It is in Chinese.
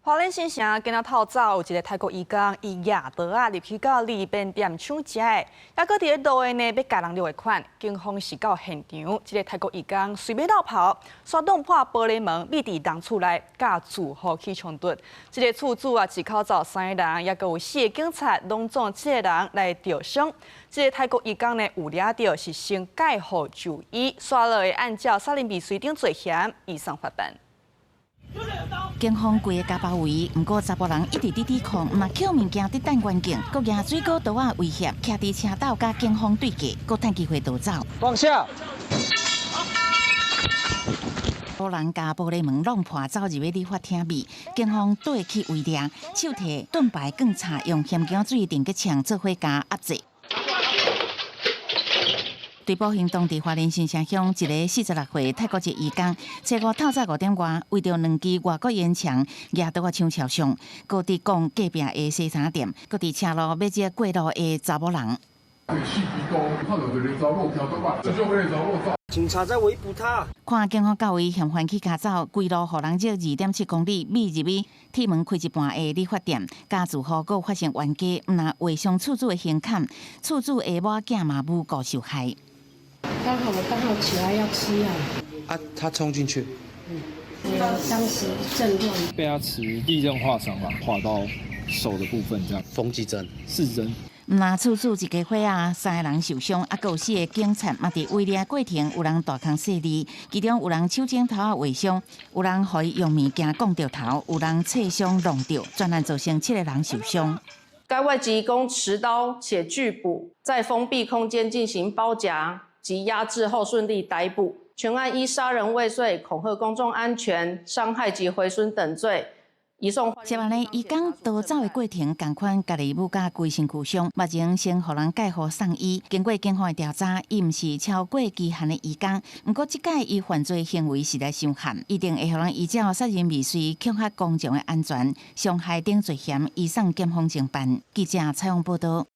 花蓮縣城今仔透早有一個泰國移工，伊舉刀啊入去到里邊店搶食的，抑擱佇咧路的呢要加人掠的款，警方是到現場，這個泰國移工隨便落跑，刷洞破玻璃門，秘佇人厝內，甲住戶起衝突。這個厝主啊，一口罩3個人，抑擱有4個警察，攏總7個人來吊傷。這個泰國移工呢有抓到是先介護就醫，刷落的按照殺人未遂等罪嫌，移送法辦。警方規個家包圍，不過查甫人一直抵抗，嘛捡物件伫等員警，佫舉水果刀啊威脅，徛佇車道甲警方對決，佫趁機會逃走。放下！有人將玻璃門弄破，走入去理髮廳裡，警方對去圍抓，手提盾牌更插，用鹽鹼水電擊槍做伙加壓制。追捕行動佇花蓮新城鄉一個46歲泰國籍移工，初五透早5點外，為着2支外國煙槍，舉刀啊搶超商，佫佇講隔壁的西餐店，佫佇車路要接過路的查某人。警察在圍捕他。看警方到位，嫌犯去駕走，規路互人約2.7公里，密入去鐵門開一半的理髮店，家住戶佫發生冤家，毋若劃傷厝主的胸坎，厝主的某囝嘛無辜受害。剛好起來要吃藥。啊，他衝進去。當時震亂。被他持利刃劃傷吧，劃到手的部分這樣。縫幾針？4針。毋若厝主一家伙啊，3個人受傷，啊，佫有4個警察嘛佇圍獵過程，有人大康細利，其中有人手指頭啊劃傷，有人予伊用物件摃到頭，有人刺傷弄到，全案造成7個人受傷。該外籍移工持刀且拒捕，在封閉空間進行包夾及壓制後順利逮捕，全案依殺人未遂、恐嚇公眾安全、傷害及毀損等罪移送。接下來，移工逃走的過程，同款家己母甲規身軀傷，目前先互人介護送醫。經過警方的調查，伊毋是超過期限的移工，不過即屆伊犯罪行為實在傷悍，一定會互人依照殺人未遂、恐嚇公眾的安全、傷害等罪嫌移送檢方偵辦。記者採訪報道。